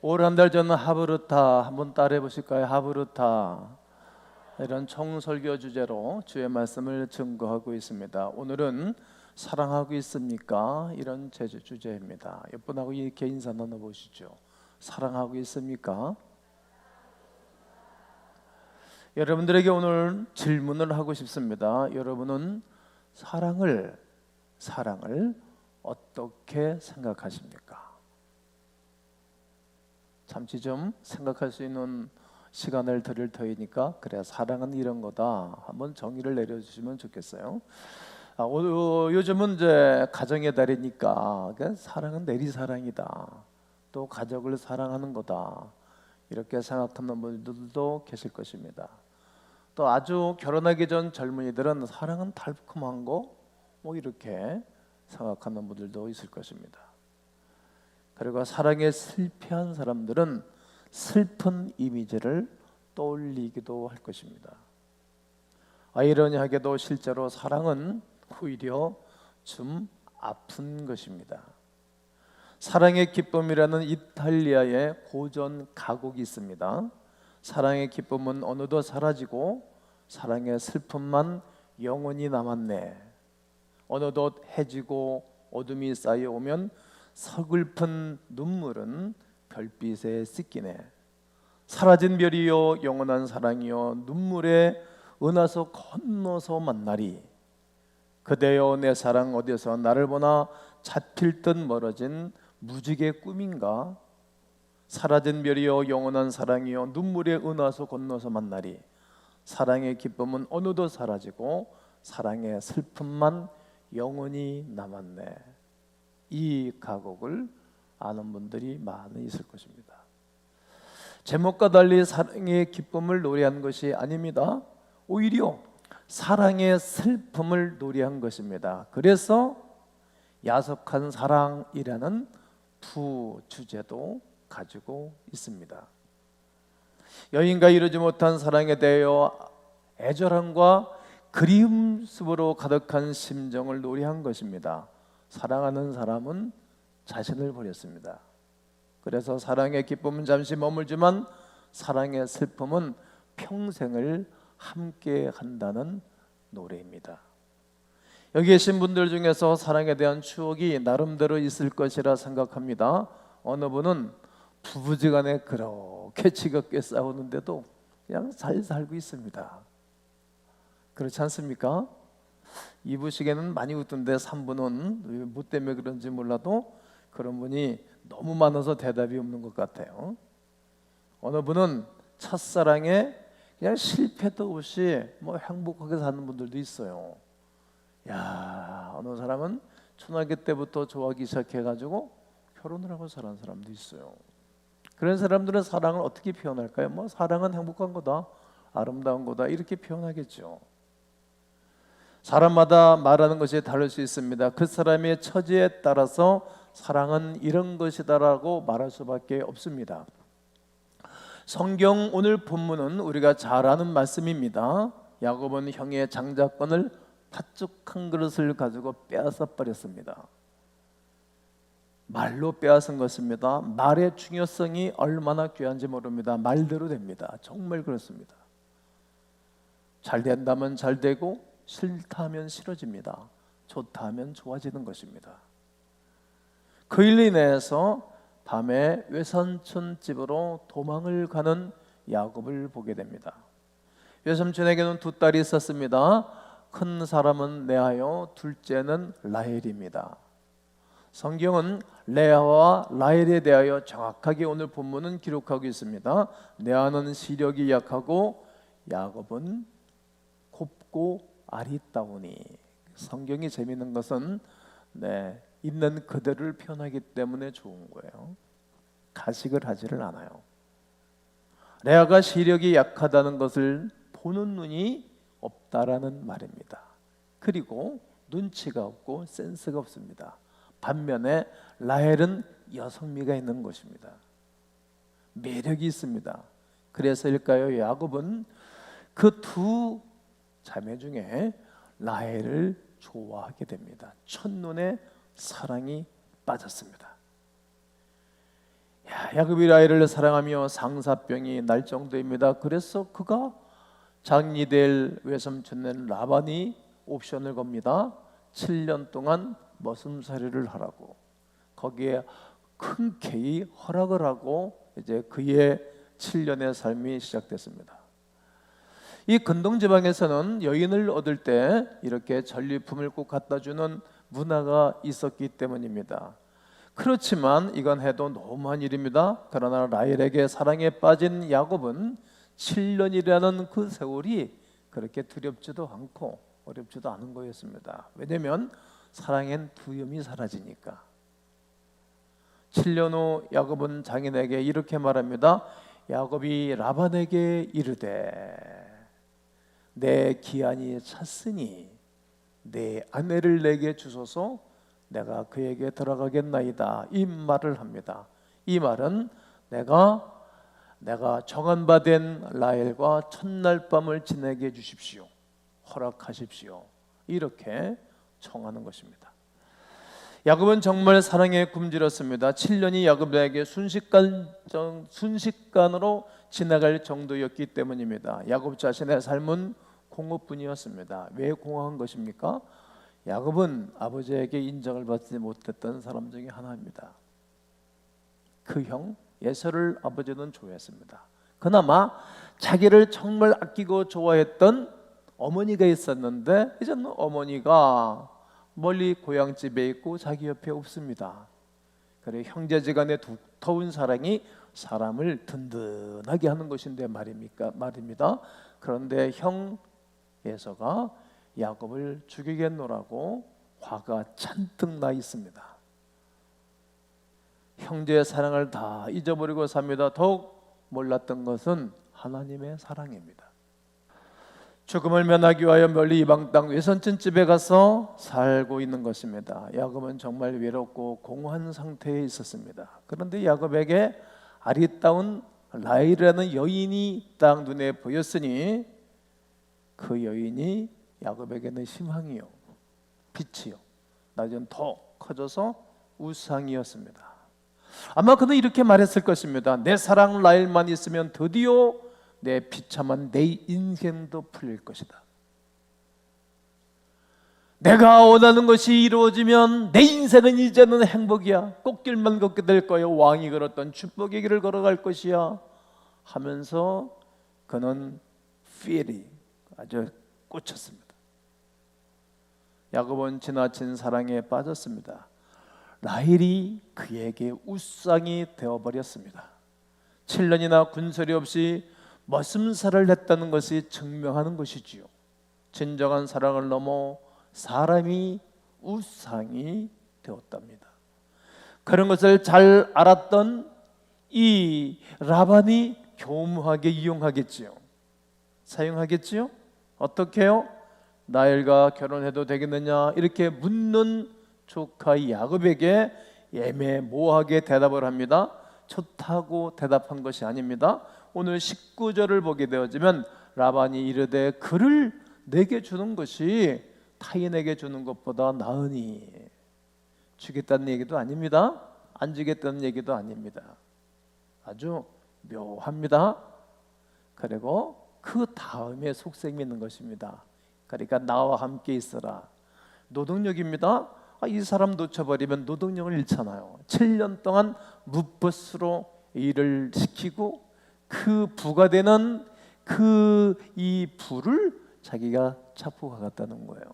올 한 달 전은 하브르타 한번 따라해 보실까요? 하브르타. 이런 총설교 주제로 주의 말씀을 증거하고 있습니다. 오늘은 사랑하고 있습니까? 이런 주제입니다. 옆분하고 이렇게 인사 나눠보시죠. 사랑하고 있습니까? 여러분들에게 오늘 질문을 하고 싶습니다. 여러분은 사랑을 어떻게 생각하십니까? 잠시 좀 생각할 수 있는 시간을 드릴 터이니까 그래 사랑은 이런 거다 한번 정의를 내려주시면 좋겠어요. 요즘은 이제 가정의 달이니까 사랑은 내리사랑이다, 또 가족을 사랑하는 거다 이렇게 생각하는 분들도 계실 것입니다. 또 아주 결혼하기 전 젊은이들은 사랑은 달콤한 거 뭐 이렇게 생각하는 분들도 있을 것입니다. 그리고 사랑에 실패한 사람들은 슬픈 이미지를 떠올리기도 할 것입니다. 아이러니하게도 실제로 사랑은 오히려 좀 아픈 것입니다. 사랑의 기쁨이라는 이탈리아의 고전 가곡이 있습니다. 사랑의 기쁨은 어느덧 사라지고 사랑의 슬픔만 영원히 남았네. 어느덧 해지고 어둠이 쌓여오면 서글픈 눈물은 별빛에 씻기네. 사라진 별이여 영원한 사랑이여 눈물에 은하수 건너서 만나리. 그대여 내 사랑 어디서 나를 보나 잡힐 듯 멀어진 무지개 꿈인가. 사라진 별이여 영원한 사랑이여 눈물에 은하수 건너서 만나리. 사랑의 기쁨은 어느덧 사라지고 사랑의 슬픔만 영원히 남았네. 이 가곡을 아는 분들이 많이 있을 것입니다. 제목과 달리 사랑의 기쁨을 노래한 것이 아닙니다. 오히려 사랑의 슬픔을 노래한 것입니다. 그래서 야속한 사랑이라는 부주제도 가지고 있습니다. 여인과 이루지 못한 사랑에 대하여 애절함과 그리움 숲으로 가득한 심정을 노래한 것입니다. 사랑하는 사람은 자신을 버렸습니다. 그래서 사랑의 기쁨은 잠시 머물지만 사랑의 슬픔은 평생을 함께 한다는 노래입니다. 여기 계신 분들 중에서 사랑에 대한 추억이 나름대로 있을 것이라 생각합니다. 어느 분은 부부지간에 그렇게 지겹게 싸우는데도 그냥 잘 살고 있습니다. 그렇지 않습니까? 2부 시계는 많이 웃던데 3부는 뭐 때문에 그런지 몰라도 그런 분이 너무 많아서 대답이 없는 것 같아요. 어느 분은 첫사랑에 그냥 실패도 없이 뭐 행복하게 사는 분들도 있어요. 야, 어느 사람은 초등학교 때부터 좋아하기 시작해가지고 결혼을 하고 사는 사람도 있어요. 그런 사람들은 사랑을 어떻게 표현할까요? 뭐 사랑은 행복한 거다, 아름다운 거다 이렇게 표현하겠죠. 사람마다 말하는 것이 다를 수 있습니다. 그 사람의 처지에 따라서 사랑은 이런 것이다라고 말할 수밖에 없습니다. 성경 오늘 본문은 우리가 잘 아는 말씀입니다. 야곱은 형의 장자권을 팥죽 한 그릇을 가지고 빼앗아 버렸습니다. 말로 빼앗은 것입니다. 말의 중요성이 얼마나 귀한지 모릅니다. 말대로 됩니다. 정말 그렇습니다. 잘 된다면 잘 되고 싫다 하면 싫어집니다. 좋다 하면 좋아지는 것입니다. 그 일로 인해서 밤에 외삼촌 집으로 도망을 가는 야곱을 보게 됩니다. 외삼촌에게는 두 딸이 있었습니다. 큰 사람은 레아요, 둘째는 라헬입니다. 성경은 레아와 라헬에 대하여 정확하게 오늘 본문은 기록하고 있습니다. 레아는 시력이 약하고 야곱은 곱고 아리따우니. 성경이 재미있는 것은 있는 그대로를 표현하기 때문에 좋은 거예요. 가식을 하지를 않아요. 레아가 시력이 약하다는 것을 보는 눈이 없다라는 말입니다. 그리고 눈치가 없고 센스가 없습니다. 반면에 라헬은 여성미가 있는 것입니다. 매력이 있습니다. 그래서일까요? 야곱은 그 두 자매 중에 라헬을 좋아하게 됩니다. 첫눈에 사랑이 빠졌습니다. 야곱이 라헬을 사랑하며 상사병이 날 정도입니다. 그래서 그가 장리될 외삼촌인 라반이 옵션을 겁니다. 7년 동안 머슴살이를 하라고. 거기에 흔쾌히 허락을 하고 이제 그의 7년의 삶이 시작됐습니다. 이 근동 지방에서는 여인을 얻을 때 이렇게 전리품을 꼭 갖다 주는 문화가 있었기 때문입니다. 그렇지만 이건 해도 너무한 일입니다. 그러나 라헬에게 사랑에 빠진 야곱은 7년이라는 그 세월이 그렇게 두렵지도 않고 어렵지도 않은 거였습니다. 왜냐하면 사랑엔 두려움이 사라지니까. 7년 후 야곱은 장인에게 이렇게 말합니다. 야곱이 라반에게 이르되 내 기한이 찼으니 내 아내를 내게 주소서 내가 그에게 들어가겠나이다. 이 말을 합니다. 이 말은 내가 정한 바 된 라헬과 첫날 밤을 지내게 해 주십시오. 허락하십시오. 이렇게 청하는 것입니다. 야곱은 정말 사랑에 굶주렸습니다. 7년이 야곱에게 순식간으로 지나갈 정도였기 때문입니다. 야곱 자신의 삶은 공허뿐이었습니다. 왜 공허한 것입니까? 야곱은 아버지에게 인정을 받지 못했던 사람 중에 하나입니다. 그 형 에서를 아버지는 좋아했습니다. 그나마 자기를 정말 아끼고 좋아했던 어머니가 있었는데 이제는 어머니가 멀리 고향집에 있고 자기 옆에 없습니다. 그래 형제지간의 두터운 사랑이 사람을 든든하게 하는 것인데 말입니다. 그런데 형 에서가 야곱을 죽이겠노라고 화가 잔뜩 나 있습니다. 형제의 사랑을 다 잊어버리고 삽니다. 더욱 몰랐던 것은 하나님의 사랑입니다. 죽음을 면하기 위하여 멀리 이방 땅 외손촌 집에 가서 살고 있는 것입니다. 야곱은 정말 외롭고 공허한 상태에 있었습니다. 그런데 야곱에게 아리따운 라헬이라는 여인이 딱 눈에 보였으니 그 여인이 야곱에게는 희망이요, 빛이요, 나중에 더 커져서 우상이었습니다. 아마 그는 이렇게 말했을 것입니다. 내 사랑 라헬만 있으면 드디어 내 비참한 내 인생도 풀릴 것이다. 내가 원하는 것이 이루어지면 내 인생은 이제는 행복이야. 꽃길만 걷게 될 거야. 왕이 걸었던 축복의 길을 걸어갈 것이야 하면서 그는 필이 아주 꽂혔습니다. 야곱은 지나친 사랑에 빠졌습니다. 라헬이 그에게 우상이 되어버렸습니다. 7년이나 군소리 없이 머슴살을 했다는 것이 증명하는 것이지요. 진정한 사랑을 넘어 사람이 우상이 되었답니다. 그런 것을 잘 알았던 이 라반이 교묘하게 이용하겠지요. 사용하겠지요. 어떻게요? 라헬과 결혼해도 되겠느냐 이렇게 묻는 조카 야곱에게 애매모호하게 대답을 합니다. 좋다고 대답한 것이 아닙니다. 오늘 19절을 보게 되어지면 라반이 이르되 그를 내게 주는 것이 타인에게 주는 것보다 나으니, 주겠다는 얘기도 아닙니다. 안 주겠다는 얘기도 아닙니다. 아주 묘합니다. 그리고 그 다음에 속셈이 있는 것입니다. 그러니까 나와 함께 있어라. 노동력입니다. 이 사람 놓쳐버리면 노동력을 잃잖아요. 7년 동안 무버스로 일을 시키고 그 부가 되는 이 부를 자기가 차포가갔다는 거예요.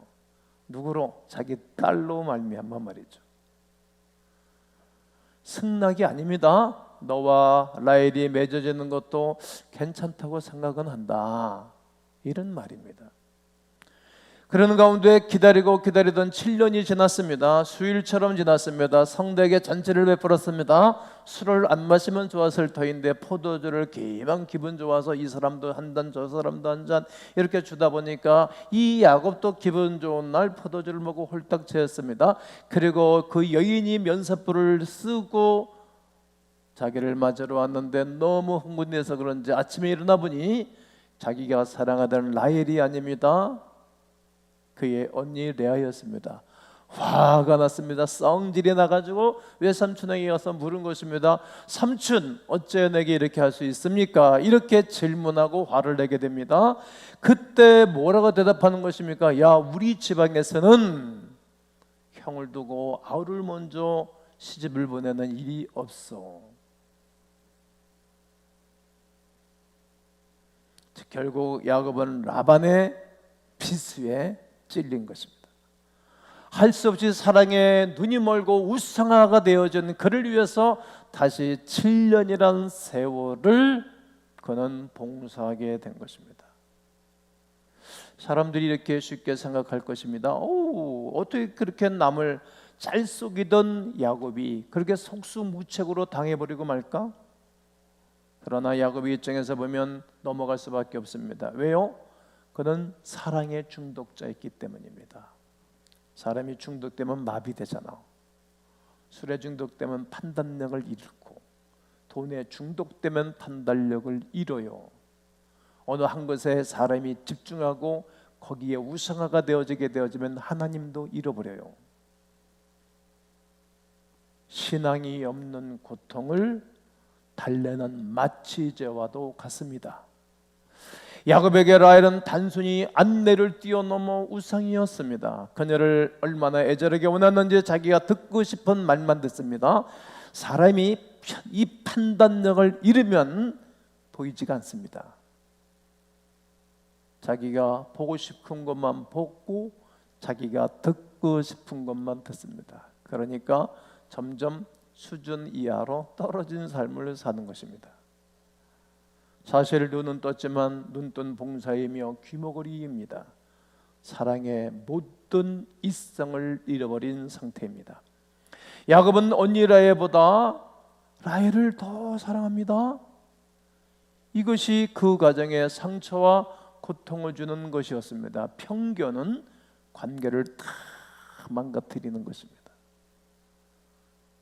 누구로? 자기 딸로 말미암아 말이죠. 승낙이 아닙니다. 너와 라헬이 맺어지는 것도 괜찮다고 생각은 한다, 이런 말입니다. 그러는 가운데 기다리던 7년이 지났습니다. 수일처럼 지났습니다. 성대에게 잔치를 베풀었습니다. 술을 안 마시면 좋았을 터인데 포도주를 기분 좋아서 이 사람도 한 잔 저 사람도 한 잔 이렇게 주다 보니까 이 야곱도 기분 좋은 날 포도주를 먹고 홀딱 채웠습니다. 그리고 그 여인이 면사포를 쓰고 자기를 맞으러 왔는데 너무 흥분해서 그런지 아침에 일어나 보니 자기가 사랑하던 라헬이 아닙니다. 그의 언니 레아였습니다. 화가 났습니다. 성질이 나가지고 외삼촌에게 가서 물은 것입니다. 삼촌, 어째 내게 이렇게 할 수 있습니까? 이렇게 질문하고 화를 내게 됩니다. 그때 뭐라고 대답하는 것입니까? 야, 우리 지방에서는 형을 두고 아우를 먼저 시집을 보내는 일이 없어. 결국 야곱은 라반의 비수에 찔린 것입니다. 할 수 없이 사랑에 눈이 멀고 우상화가 되어진 그를 위해서 다시 7년이라는 세월을 그는 봉사하게 된 것입니다. 사람들이 이렇게 쉽게 생각할 것입니다. 어떻게 그렇게 남을 잘 속이던 야곱이 그렇게 속수무책으로 당해버리고 말까? 그러나 야곱의 입장에서 보면 넘어갈 수밖에 없습니다. 왜요? 그는 사랑에 중독자였기 때문입니다. 사람이 중독되면 마비되잖아. 술에 중독되면 판단력을 잃고, 돈에 중독되면 판단력을 잃어요. 어느 한 것에 사람이 집중하고 거기에 우상화가 되어지면 하나님도 잃어버려요. 신앙이 없는 고통을 달래는 마취제와도 같습니다. 야곱에게 라헬은 단순히 안내를 뛰어넘어 우상이었습니다. 그녀를 얼마나 애절하게 원했는지 자기가 듣고 싶은 말만 듣습니다. 사람이 이 판단력을 잃으면 보이지가 않습니다. 자기가 보고 싶은 것만 보고 자기가 듣고 싶은 것만 듣습니다. 그러니까 점점 수준 이하로 떨어진 삶을 사는 것입니다. 사실 눈은 떴지만 눈뜬 봉사이며 귀머거리입니다. 사랑의 모든 이성을 잃어버린 상태입니다. 야곱은 언니 라헬보다 라헬을 더 사랑합니다. 이것이 그 가정에 상처와 고통을 주는 것이었습니다. 편견은 관계를 다 망가뜨리는 것입니다.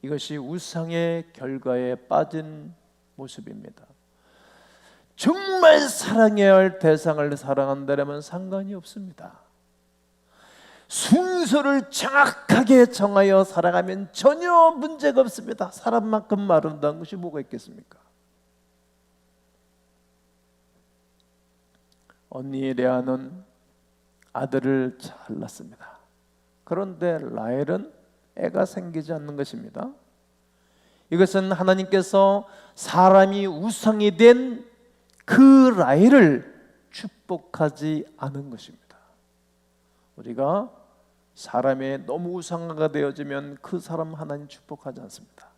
이것이 우상의 결과에 빠진 모습입니다. 정말 사랑해야 할 대상을 사랑한다면 상관이 없습니다. 순서를 정확하게 정하여 살아가면 전혀 문제가 없습니다. 사람만큼 아름다운 것이 뭐가 있겠습니까? 언니 레아는 아들을 잘 낳습니다. 그런데 라헬은 애가 생기지 않는 것입니다. 이것은 하나님께서 사람이 우상이 된 그 라헬을 축복하지 않은 것입니다. 우리가 사람의 너무 우상화가 되어지면 그 사람 하나님 축복하지 않습니다.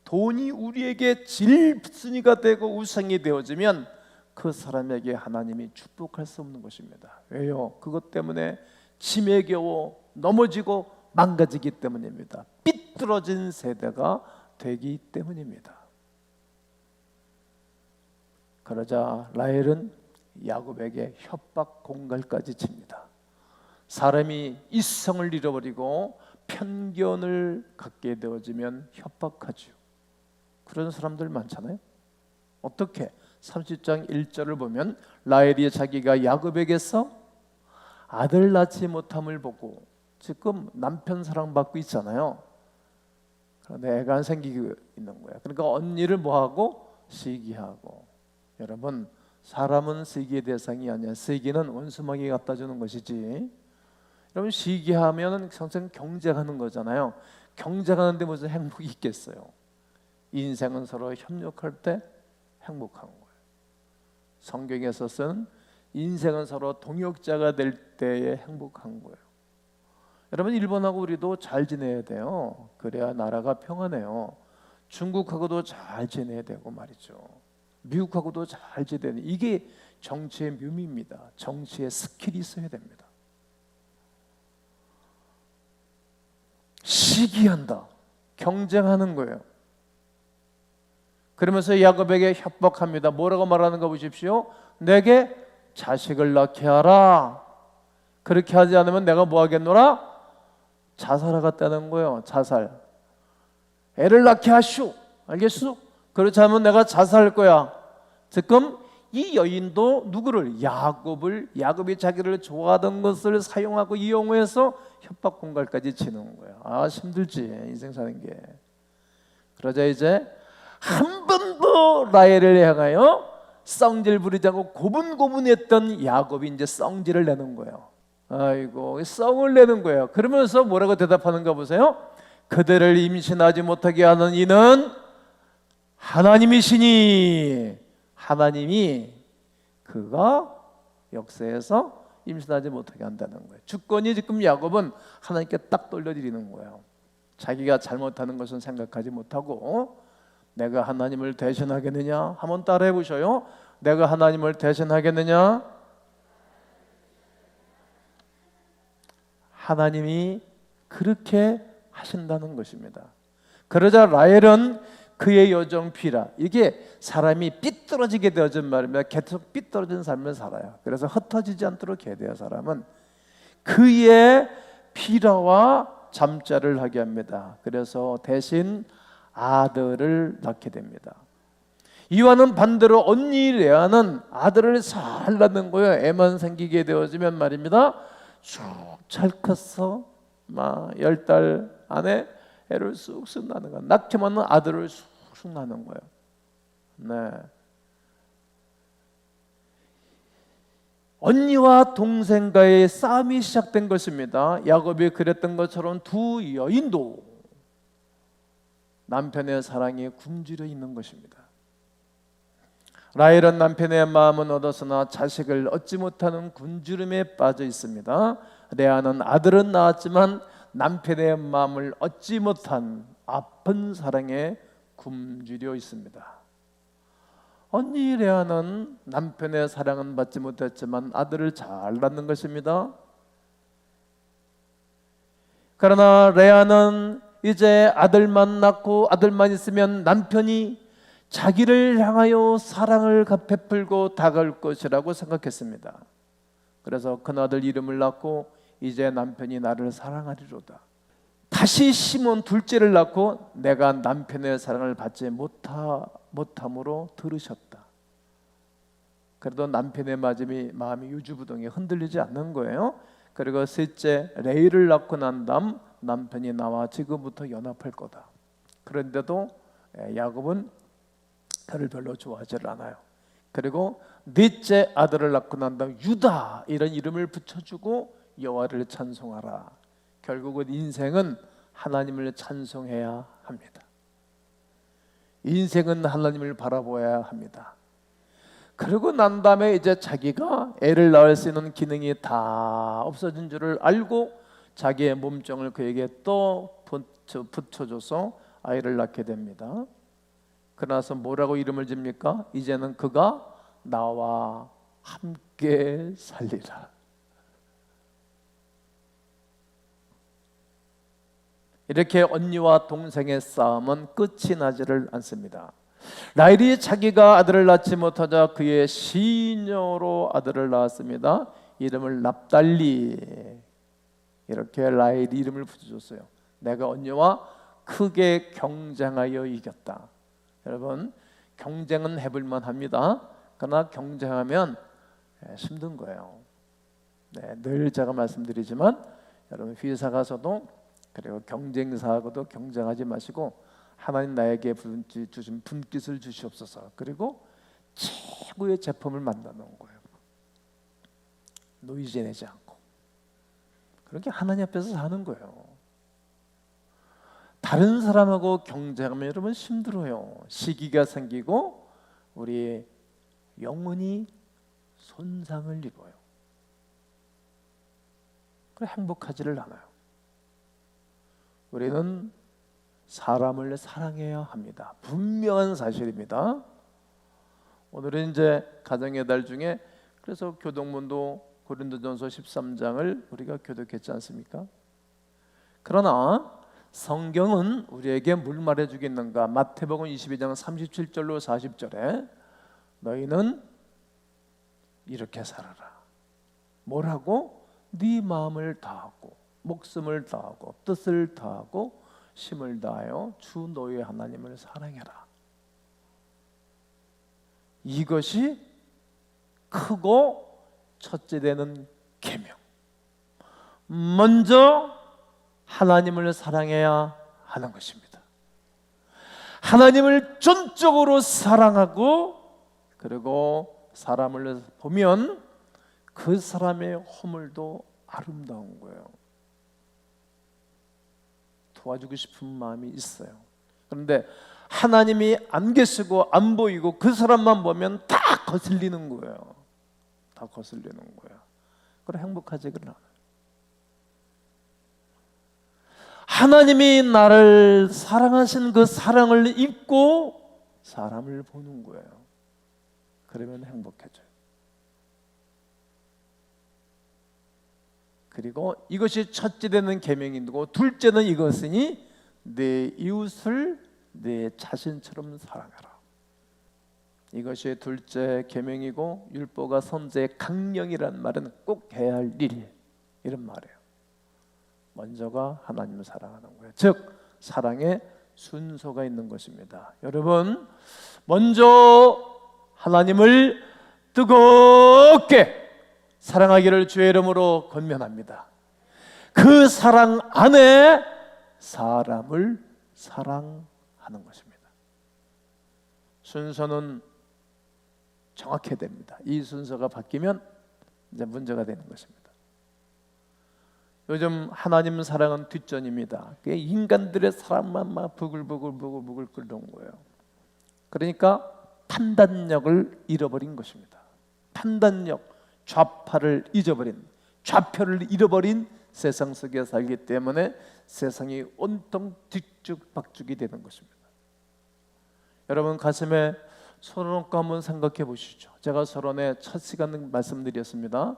돈이 우리에게 질순이가 되고 우상이 되어지면 그 사람에게 하나님이 축복할 수 없는 것입니다. 왜요? 그것 때문에 짐에 겨워 넘어지고 망가지기 때문입니다. 삐뚤어진 세대가 되기 때문입니다. 그러자 라헬은 야곱에게 협박 공갈까지 칩니다. 사람이 이성을 잃어버리고 편견을 갖게 되어지면 협박하죠. 그런 사람들 많잖아요. 어떻게? 30장 1절을 보면 라헬이 자기가 야곱에게서 아들 낳지 못함을 보고, 지금 남편 사랑받고 있잖아요. 그런데 애가 안 생기고 있는 거야. 그러니까 언니를 뭐하고? 시기하고. 여러분, 사람은 시기의 대상이 아니야. 시기는 원수마귀 갖다 주는 것이지. 여러분, 시기하면 항상 경쟁하는 거잖아요. 경쟁하는데 무슨 행복이 있겠어요? 인생은 서로 협력할 때 행복한 거예요. 성경에서 쓴 인생은 서로 동역자가 될 때에 행복한 거예요. 여러분, 일본하고 우리도 잘 지내야 돼요. 그래야 나라가 평안해요. 중국하고도 잘 지내야 되고 말이죠. 미국하고도 잘 지내야 돼요. 이게 정치의 묘미입니다. 정치의 스킬이 있어야 됩니다. 시기한다, 경쟁하는 거예요. 그러면서 야곱에게 협박합니다. 뭐라고 말하는 거 보십시오. 내게 자식을 낳게 하라. 그렇게 하지 않으면 내가 뭐 하겠노라? 자살하겠다는 거예요. 자살. 애를 낳게 하시오. 알겠소? 그렇지 않으면 내가 자살할 거야. 지금 이 여인도 누구를? 야곱이 자기를 좋아하던 것을 사용하고 이용해서 협박 공갈까지 치는 거예요. 힘들지 인생 사는 게. 그러자 이제 한 번도 라헬을 향하여 썽질 부리지 않고 고분고분했던 야곱이 이제 썽질을 내는 거예요. 아이고, 썽을 내는 거예요. 그러면서 뭐라고 대답하는가 보세요. 그대를 임신하지 못하게 하는 이는 하나님이시니, 하나님이 그가 역사에서 임신하지 못하게 한다는 거예요. 주권이 지금 야곱은 하나님께 딱 돌려드리는 거예요. 자기가 잘못하는 것은 생각하지 못하고 내가 하나님을 대신하겠느냐? 한번 따라해 보셔요. 내가 하나님을 대신하겠느냐? 하나님이 그렇게 하신다는 것입니다. 그러자 라헬은 그의 여정 비라, 이게 사람이 삐뚤어지게 되어진 말입니다. 계속 삐뚤어진 삶을 살아요. 그래서 흩어지지 않도록 해야 돼요. 사람은 그의 비라와 잠자를 하게 합니다. 그래서 대신 아들을 낳게 됩니다. 이와는 반대로 언니 레아는 아들을 잘 낳는 거예요. 애만 생기게 되어지면 말입니다, 쭉 잘 컸어. 막 10달 안에 애를 쑥쑥 낳는 거야. 낳기만 하는 아들을 쑥쑥 낳는 거예요. 네. 언니와 동생과의 싸움이 시작된 것입니다. 야곱이 그랬던 것처럼 두 여인도 남편의 사랑에 굶주려 있는 것입니다. 라헬은 남편의 마음은 얻었으나 자식을 얻지 못하는 굶주림에 빠져 있습니다. 레아는 아들은 낳았지만 남편의 마음을 얻지 못한 아픈 사랑에 굶주려 있습니다. 언니 레아는 남편의 사랑은 받지 못했지만 아들을 잘 낳는 것입니다. 그러나 레아는 이제 아들만 낳고 아들만 있으면 남편이 자기를 향하여 사랑을 베풀고 다가올 것이라고 생각했습니다. 그래서 큰아들 이름을 낳고 이제 남편이 나를 사랑하리로다. 다시 시몬 둘째를 낳고 내가 남편의 사랑을 받지 못함으로 들으셨다. 그래도 남편의 마음이 유주부동에 흔들리지 않는 거예요. 그리고 셋째 레이를 낳고 난 다음 남편이 나와 지금부터 연합할 거다. 그런데도 야곱은 그를 별로 좋아하지 않아요. 그리고 넷째 아들을 낳고 난 다음 유다 이런 이름을 붙여주고 여호와를 찬송하라. 결국은 인생은 하나님을 찬송해야 합니다. 인생은 하나님을 바라보아야 합니다. 그러고 난 다음에 이제 자기가 애를 낳을 수 있는 기능이 다 없어진 줄을 알고 자기의 몸종을 그에게 또 붙여줘서 아이를 낳게 됩니다. 그러나서 뭐라고 이름을 집니까? 이제는 그가 나와 함께 살리라. 이렇게 언니와 동생의 싸움은 끝이 나지를 않습니다. 라헬이 자기가 아들을 낳지 못하자 그의 시녀로 아들을 낳았습니다. 이름을 납달리. 이렇게 라헬이 이름을 붙여줬어요. 내가 언니와 크게 경쟁하여 이겼다. 여러분, 경쟁은 해볼만 합니다. 그러나 경쟁하면 힘든 거예요. 늘 제가 말씀드리지만 여러분 회사 가서도 그리고 경쟁사하고도 경쟁하지 마시고 하나님 나에게 주신 분깃을 주시옵소서. 그리고 최고의 제품을 만들어 놓은 거예요. 노이즈 내지 않고. 그렇게 하나님 앞에서 사는 거예요. 다른 사람하고 경쟁하면 여러분 힘들어요. 시기가 생기고 우리 영혼이 손상을 입어요. 그래 행복하지를 않아요. 우리는 사람을 사랑해야 합니다. 분명한 사실입니다. 오늘은 이제 가정의 달 중에 그래서 교동문도 고린도전서 13장을 우리가 교독했지 않습니까? 그러나 성경은 우리에게 뭘 말해주겠는가? 마태복음 22장 37절로 40절에 너희는 이렇게 살아라. 뭐라고? 네 마음을 다하고 목숨을 다하고 뜻을 다하고 힘을 다하여 주 너희 하나님을 사랑해라. 이것이 크고 첫째 되는 계명. 먼저 하나님을 사랑해야 하는 것입니다. 하나님을 전적으로 사랑하고, 그리고 사람을 보면 그 사람의 허물도 아름다운 거예요. 도와주고 싶은 마음이 있어요. 그런데 하나님이 안 계시고 안 보이고 그 사람만 보면 다 거슬리는 거예요. 다 거슬리는 거예요. 그럼 행복하지가 않아요. 하나님이 나를 사랑하신 그 사랑을 입고 사람을 보는 거예요. 그러면 행복해져요. 그리고 이것이 첫째 되는 계명이고, 둘째는 이것이니 내 이웃을 내 자신처럼 사랑하라. 이것이 둘째 계명이고, 율법과 선지의 강령이란 말은 꼭 해야 할 일, 이런 말이에요. 먼저가 하나님을 사랑하는 거예요. 즉 사랑의 순서가 있는 것입니다. 여러분, 먼저 하나님을 뜨겁게 사랑하기를 주의 이름으로 권면합니다. 그 사랑 안에 사람을 사랑하는 것입니다. 순서는 정확해야 됩니다. 이 순서가 바뀌면 이제 문제가 되는 것입니다. 요즘 하나님 사랑은 뒷전입니다. 인간들의 사랑만 막 부글부글 끓는 거예요. 그러니까 판단력을 잃어버린 것입니다. 판단력, 좌파를 잊어버린, 좌표를 잃어버린 세상 속에 살기 때문에 세상이 온통 뒤죽박죽이 되는 것입니다. 여러분, 가슴에 손을 얹고 한번 생각해 보시죠. 제가 서론의 첫 시간 말씀드렸습니다.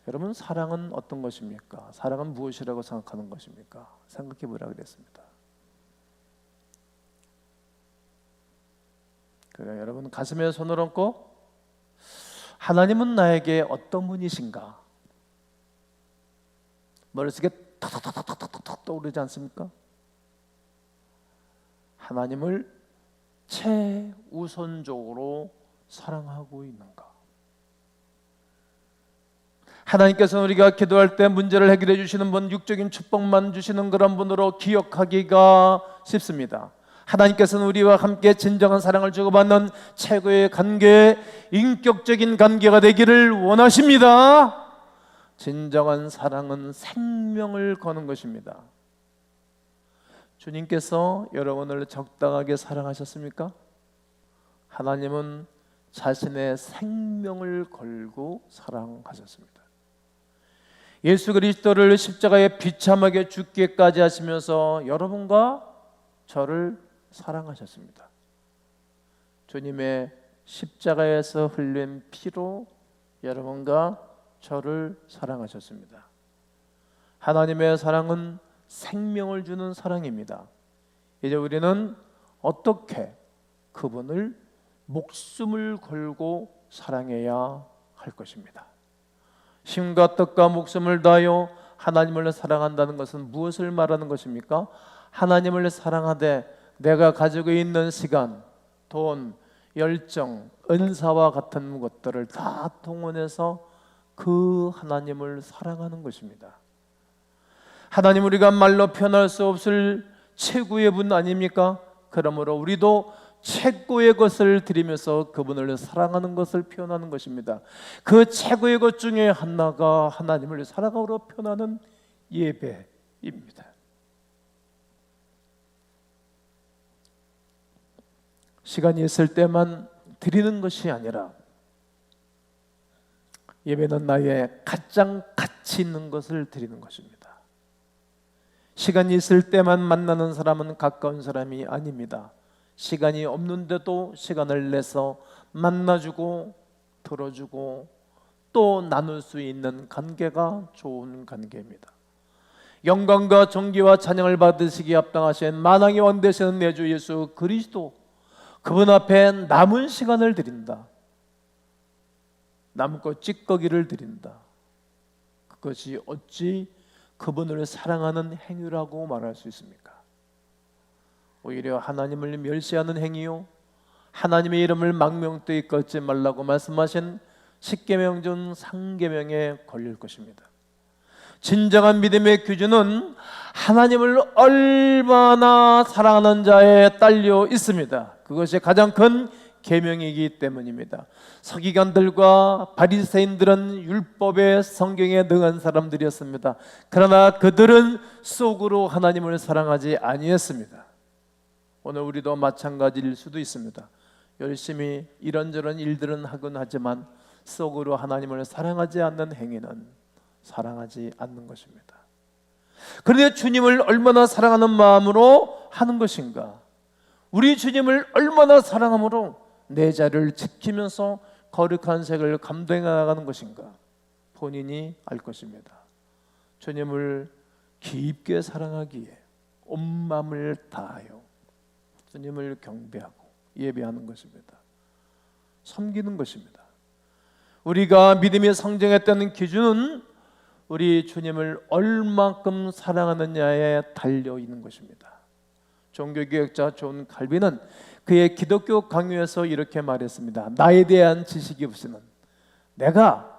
여러분, 사랑은 어떤 것입니까? 사랑은 무엇이라고 생각하는 것입니까? 생각해 보라 그랬습니다. 그래, 여러분, 가슴에 손을 얹고 하나님은 나에게 어떤 분이신가? 머릿속에 탁탁탁탁탁탁 떠오르지 않습니까? 하나님을 최우선적으로 사랑하고 있는가? 하나님께서는 우리가 기도할 때 문제를 해결해 주시는 분, 육적인 축복만 주시는 그런 분으로 기억하기가 쉽습니다. 하나님께서는 우리와 함께 진정한 사랑을 주고받는 최고의 관계, 인격적인 관계가 되기를 원하십니다. 진정한 사랑은 생명을 거는 것입니다. 주님께서 여러분을 적당하게 사랑하셨습니까? 하나님은 자신의 생명을 걸고 사랑하셨습니다. 예수 그리스도를 십자가에 비참하게 죽기까지 하시면서 여러분과 저를 사랑하셨습니다. 주님의 십자가에서 흘린 피로 여러분과 저를 사랑하셨습니다. 하나님의 사랑은 생명을 주는 사랑입니다. 이제 우리는 어떻게 그분을 목숨을 걸고 사랑해야 할 것입니다. 힘과 뜻과 목숨을 다하여 하나님을 사랑한다는 것은 무엇을 말하는 것입니까? 하나님을 사랑하되 내가 가지고 있는 시간, 돈, 열정, 은사와 같은 것들을 다 동원해서 그 하나님을 사랑하는 것입니다. 하나님, 우리가 말로 표현할 수 없을 최고의 분 아닙니까? 그러므로 우리도 최고의 것을 드리면서 그분을 사랑하는 것을 표현하는 것입니다. 그 최고의 것 중에 하나가 하나님을 사랑으로 표현하는 예배입니다. 시간이 있을 때만 드리는 것이 아니라 예배는 나의 가장 가치 있는 것을 드리는 것입니다. 시간이 있을 때만 만나는 사람은 가까운 사람이 아닙니다. 시간이 없는데도 시간을 내서 만나주고 들어주고 또 나눌 수 있는 관계가 좋은 관계입니다. 영광과 존귀와 찬양을 받으시기에 합당하신 만왕의 왕 되시는 내 주 예수 그리스도, 그분 앞에 남은 시간을 드린다. 남고 찌꺼기를 드린다. 그것이 어찌 그분을 사랑하는 행위라고 말할 수 있습니까? 오히려 하나님을 멸시하는 행위요, 하나님의 이름을 망명되이 걷지 말라고 말씀하신 십계명 중 상계명에 걸릴 것입니다. 진정한 믿음의 기준은 하나님을 얼마나 사랑하는 자에 딸려 있습니다. 그것이 가장 큰 계명이기 때문입니다. 서기관들과 바리새인들은 율법의 성경에 능한 사람들이었습니다. 그러나 그들은 속으로 하나님을 사랑하지 아니했습니다. 오늘 우리도 마찬가지일 수도 있습니다. 열심히 이런저런 일들은 하곤 하지만 속으로 하나님을 사랑하지 않는 행위는 사랑하지 않는 것입니다. 그런데 주님을 얼마나 사랑하는 마음으로 하는 것인가? 우리 주님을 얼마나 사랑함으로 내 자리를 지키면서 거룩한 색을 감당해 나가는 것인가? 본인이 알 것입니다. 주님을 깊게 사랑하기에 온 마음을 다하여 주님을 경배하고 예배하는 것입니다. 섬기는 것입니다. 우리가 믿음이 성장했다는 기준은 우리 주님을 얼만큼 사랑하느냐에 달려 있는 것입니다. 종교개혁자 존 칼빈은 그의 기독교 강요에서 이렇게 말했습니다. 나에 대한 지식이 없이는, 내가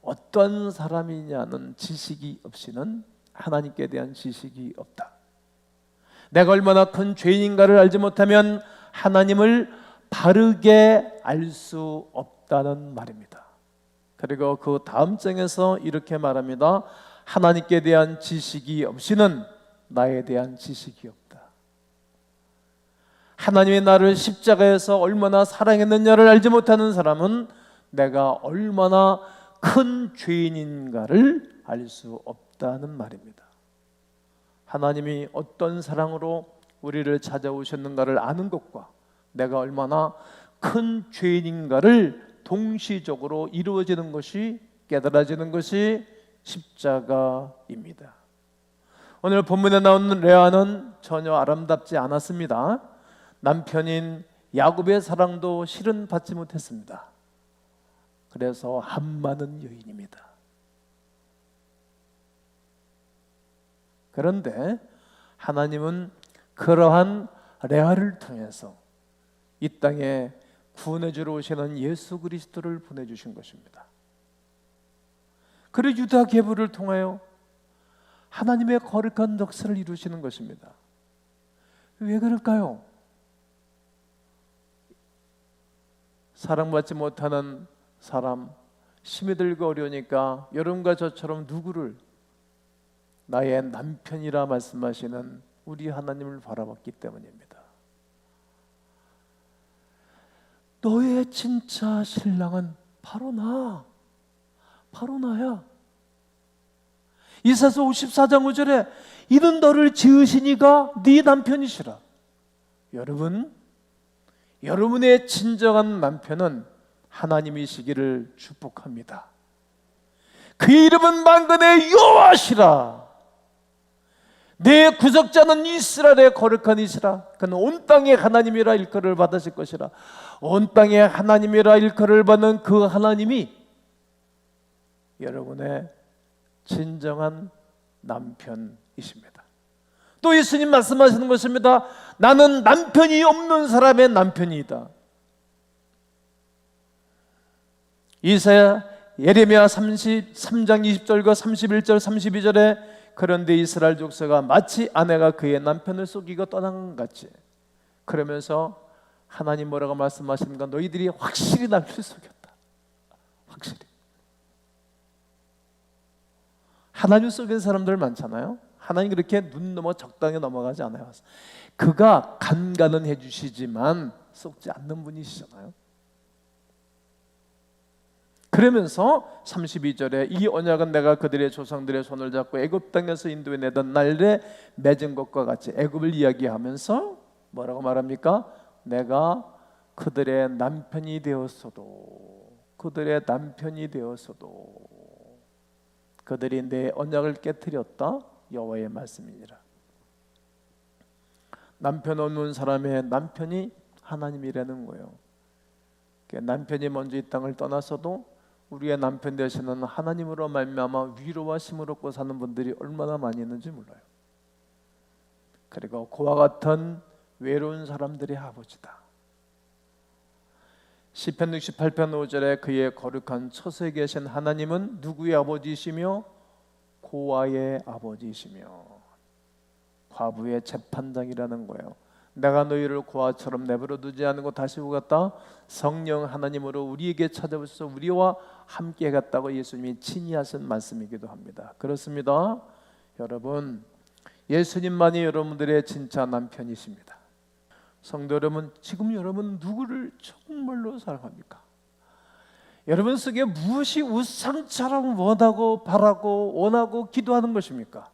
어떤 사람이냐는 지식이 없이는 하나님께 대한 지식이 없다. 내가 얼마나 큰 죄인인가를 알지 못하면 하나님을 바르게 알 수 없다는 말입니다. 그리고 그 다음 장에서 이렇게 말합니다. 하나님께 대한 지식이 없이는 나에 대한 지식이 없다. 하나님의 나를 십자가에서 얼마나 사랑했느냐를 알지 못하는 사람은 내가 얼마나 큰 죄인인가를 알 수 없다는 말입니다. 하나님이 어떤 사랑으로 우리를 찾아오셨는가를 아는 것과 내가 얼마나 큰 죄인인가를 동시적으로 이루어지는 것이, 깨달아지는 것이 십자가입니다. 오늘 본문에 나오는 레아는 전혀 아름답지 않았습니다. 남편인 야곱의 사랑도 실은 받지 못했습니다. 그래서 한많은 여인입니다. 그런데 하나님은 그러한 레아를 통해서 이 땅에 구원해주러 오시는 예수 그리스도를 보내주신 것입니다. 그리고 유다 계보를 통하여 하나님의 거룩한 역사를 이루시는 것입니다. 왜 그럴까요? 사랑받지 못하는 사람, 힘이 들고 어려우니까 여러분과 저처럼 누구를? 나의 남편이라 말씀하시는 우리 하나님을 바라봤기 때문입니다. 너의 진짜 신랑은 바로 나, 바로 나야. 이사서 54장 5절에 이는 너를 지으신 이가 네 남편이시라. 여러분, 여러분의 진정한 남편은 하나님이시기를 축복합니다. 그의 이름은 만군의 여호와시라. 내 구속자는 이스라엘의 거룩한 이시라. 그는 온 땅의 하나님이라 일컬을 받으실 것이라. 온 땅의 하나님이라 일컬을 받는 그 하나님이 여러분의 진정한 남편이십니다. 또 예수님 말씀하시는 것입니다. 나는 남편이 없는 사람의 남편이다. 이사야 예레미야 33장 20절과 31절 32절에 그런데 이스라엘 족속가 마치 아내가 그의 남편을 속이고 떠난 것 같이, 그러면서 하나님 뭐라고 말씀하시는가? 너희들이 확실히 남편을 속였다. 확실히. 하나님 속인 사람들 많잖아요. 하나님 그렇게 눈 넘어 적당히 넘어가지 않아요. 그가 간간은 해주시지만 속지 않는 분이시잖아요. 그러면서 32절에 이 언약은 내가 그들의 조상들의 손을 잡고 애굽 땅에서 인도해 내던 날에 맺은 것과 같이, 애굽을 이야기하면서 뭐라고 말합니까? 내가 그들의 남편이 되었어도, 그들의 남편이 되었어도 그들이 내 언약을 깨뜨렸다. 여호와의 말씀이니라. 남편 없는 사람의 남편이 하나님이라는 거예요. 남편이 먼저 이 땅을 떠나서도 우리의 남편 되시는 하나님으로 말미암아 위로와 힘을 얻고 사는 분들이 얼마나 많이 있는지 몰라요. 그리고 그와 같은 외로운 사람들의 아버지다. 시편 68편 5절에 그의 거룩한 처소에 계신 하나님은 누구의 아버지이시며 고아의 아버지이시며 과부의 재판장이라는 거예요. 내가 너희를 고아처럼 내버려 두지 않고 다시 오갔다. 성령 하나님으로 우리에게 찾아오셔서 우리와 함께 갔다고 예수님이 친히 하신 말씀이기도 합니다. 그렇습니다. 여러분, 예수님만이 여러분들의 진짜 남편이십니다. 성도 여러분, 지금 여러분 누구를 정말로 사랑합니까? 여러분 속에 무엇이 우상처럼 원하고 바라고 원하고 기도하는 것입니까?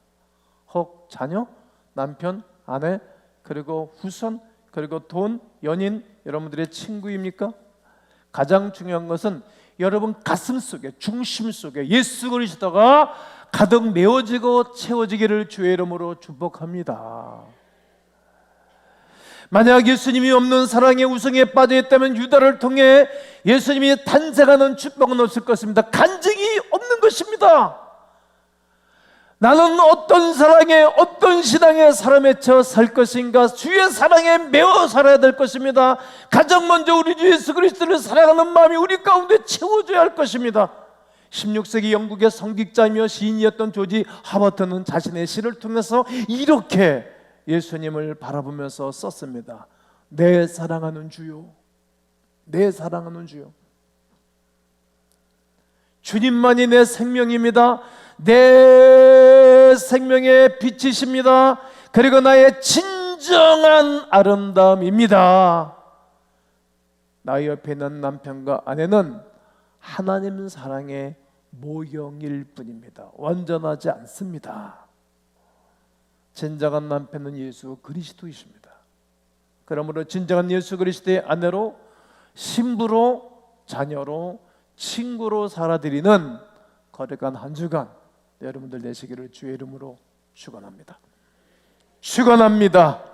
혹 자녀, 남편, 아내, 그리고 후손, 그리고 돈, 연인, 여러분들의 친구입니까? 가장 중요한 것은 여러분 가슴 속에, 중심 속에 예수 그리스도가 가득 메워지고 채워지기를 주의 이름으로 축복합니다. 만약 예수님이 없는 사랑의 우상에 빠져 있다면 유다를 통해 예수님이 탄생하는 축복은 없을 것입니다. 간증이 없는 것입니다. 나는 어떤 사랑에, 어떤 신앙에 사람에 처 살 것인가? 주의 사랑에 매어 살아야 될 것입니다. 가장 먼저 우리 주 예수 그리스도를 사랑하는 마음이 우리 가운데 채워져야 할 것입니다. 16세기 영국의 성직자이며 시인이었던 조지 하버트는 자신의 시를 통해서 이렇게 예수님을 바라보면서 썼습니다. 내 사랑하는 주요, 내 사랑하는 주요, 주님만이 내 생명입니다. 내 생명의 빛이십니다. 그리고 나의 진정한 아름다움입니다. 나의 옆에 있는 남편과 아내는 하나님 사랑의 모형일 뿐입니다. 완전하지 않습니다. 진정한 남편은 예수 그리스도이십니다. 그러므로 진정한 예수 그리스도의 아내로, 신부로, 자녀로, 친구로 살아드리는 거룩한 한 주간 여러분들 되시기를 주의 이름으로 축원합니다. 축원합니다.